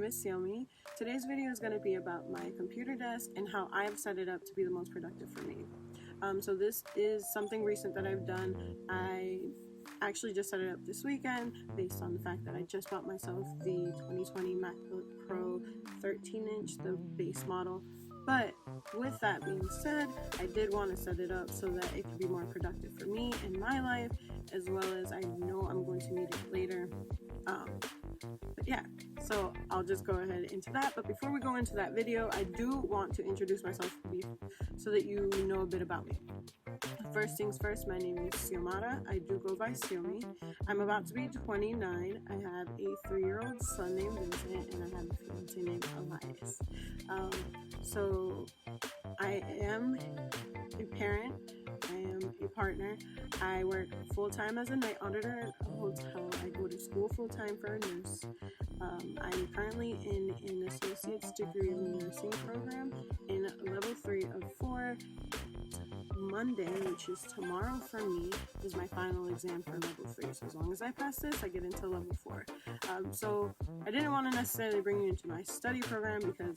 is Xiaomi. Today's video is going to be about my computer desk and how I've set it up to be the most productive for me. So this is something recent that I've done. I actually just set it up this weekend based on the fact that I just bought myself the 2020 MacBook Pro 13-inch, the base model. But with that being said, I did want to set it up so that it could be more productive for me in my life, as well as I know I'm going to need it later. But yeah, so I'll just go ahead into that. But before we go into that video, I do want to introduce myself so that you know a bit about me. First things first, my name is Xiomara. I do go by Xiaomi. I'm about to be 29. I have a 3-year-old son named Vincent, and I have a fiance named Elias. So I am a parent. I am a partner. I work full-time as a night auditor at a hotel. I go to school full-time for a nurse. I'm currently in an associate's degree in nursing program in level 3 of 4. Monday, which is tomorrow for me, is my final exam for level 3. So as long as I pass this, I get into level 4. So I didn't want to necessarily bring you into my study program because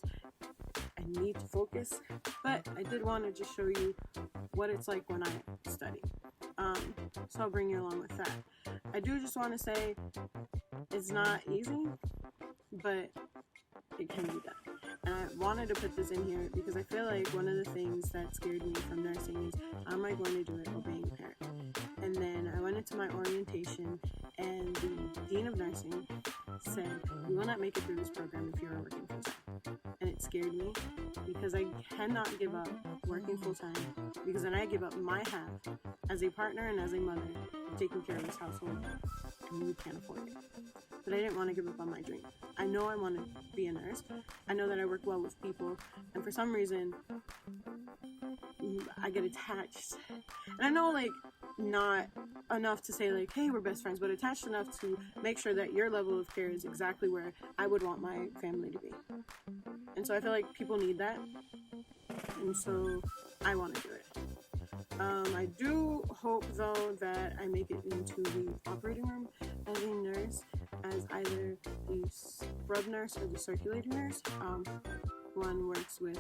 I need to focus, but I did want to just show you what it's like when I study. So I'll bring you along with that. I do just want to say it's not easy, but it can be done. And I wanted to put this in here because I feel like one of the things that scared me from nursing is, how am I going to do it obeying a parent? And then I went into my orientation, and the dean of nursing said, you will not make it through this program if you are working full-time. And it scared me because I cannot give up working full-time, because then I give up my half as a partner and as a mother of taking care of this household, and you can't afford it. But I didn't want to give up on my dream. I know I want to be a nurse. I know that I work well with people, and for some reason I get attached. And I know, like, not enough to say like, hey, we're best friends, but attached enough to make sure that your level of care is exactly where I would want my family to be. And so I feel like people need that, and so I want to do it. I do hope though that I make it into the operating room as a nurse, as either the scrub nurse or the circulating nurse. One works with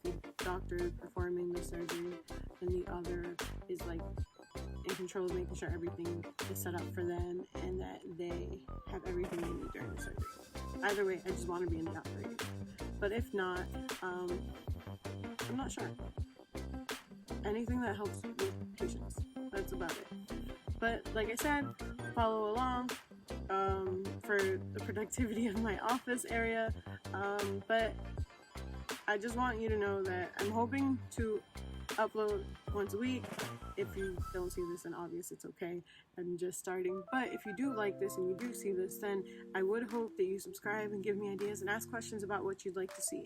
the doctor performing the surgery, and the other is like in control of making sure everything is set up for them and that they have everything they need during the surgery. Either way, I just want to be in the operating room. But if not, I'm not sure. Anything that helps with patients, that's about it. But like I said, follow along for the productivity of my office area. But I just want you to know that I'm hoping to upload once a week. If you don't see this, then obviously it's okay, I'm just starting. But if you do like this and you do see this, then I would hope that you subscribe and give me ideas and ask questions about what you'd like to see.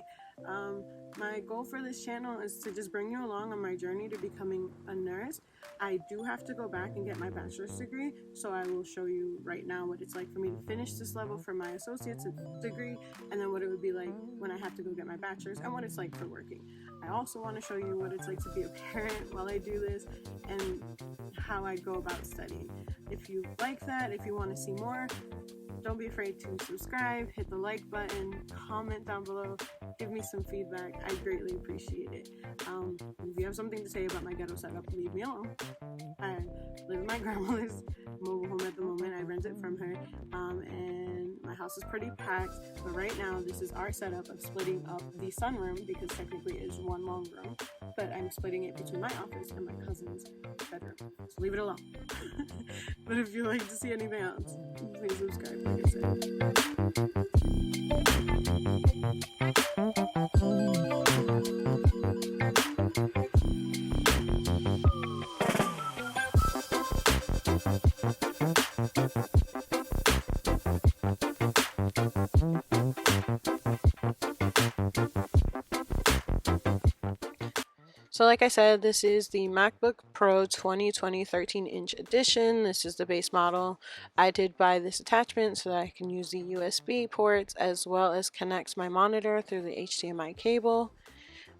My goal for this channel is to just bring you along on my journey to becoming a nurse. I do have to go back and get my bachelor's degree, so I will show you right now what it's like for me to finish this level for my associate's degree, and then what it would be like when I have to go get my bachelor's, and what it's like for working. I also want to show you what it's like to be a parent while I do this, and how I go about studying. If you like that, if you want to see more, don't be afraid to subscribe, hit the like button, comment down below, give me some feedback. I greatly appreciate it. If you have something to say about my ghetto setup, leave me alone. I live in my grandmother's mobile home at the moment. I rent it from her, and my house is pretty packed. But right now, this is our setup of splitting up the sunroom, because technically it is one long room, but I'm splitting it between my office and my cousin's bedroom. So leave it alone. But if you'd like to see anything else, please subscribe, like I said. So like I said, this is the MacBook Pro 2020 13-inch edition. This is the base model. I did buy this attachment so that I can use the USB ports as well as connect my monitor through the HDMI cable.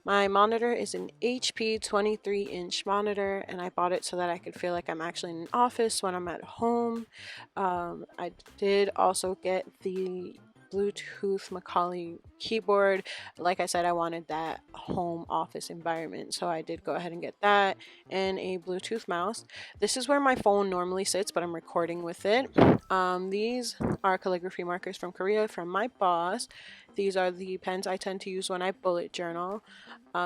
My monitor is an HP 23-inch monitor, and I bought it so that I could feel like I'm actually in an office when I'm at home. I did also get the Bluetooth Macaulay keyboard. Like I said, I wanted that home office environment, so I did go ahead and get that, and a Bluetooth mouse. This is where my phone normally sits, but I'm recording with it. These are calligraphy markers from Korea from my boss. These are the pens I tend to use when I bullet journal.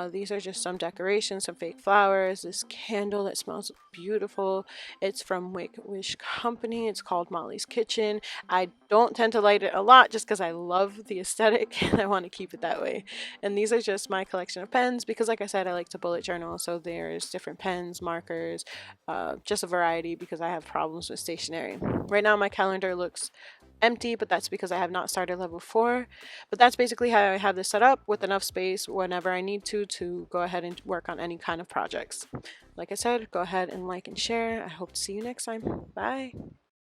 These are just some decorations, some fake flowers, this candle that smells beautiful. It's from Wake Wish Company. It's called Molly's Kitchen. I don't tend to light it a lot just because I love the aesthetic and I want to keep it that way. And these are just my collection of pens because, like I said, I like to bullet journal. So there's different pens, markers, just a variety because I have problems with stationery. Right now, my calendar looks empty, but that's because I have not started level 4. But that's basically how I have this set up, with enough space whenever I need to go ahead and work on any kind of projects. Like I said, go ahead and like and share. I hope to see you next time. Bye.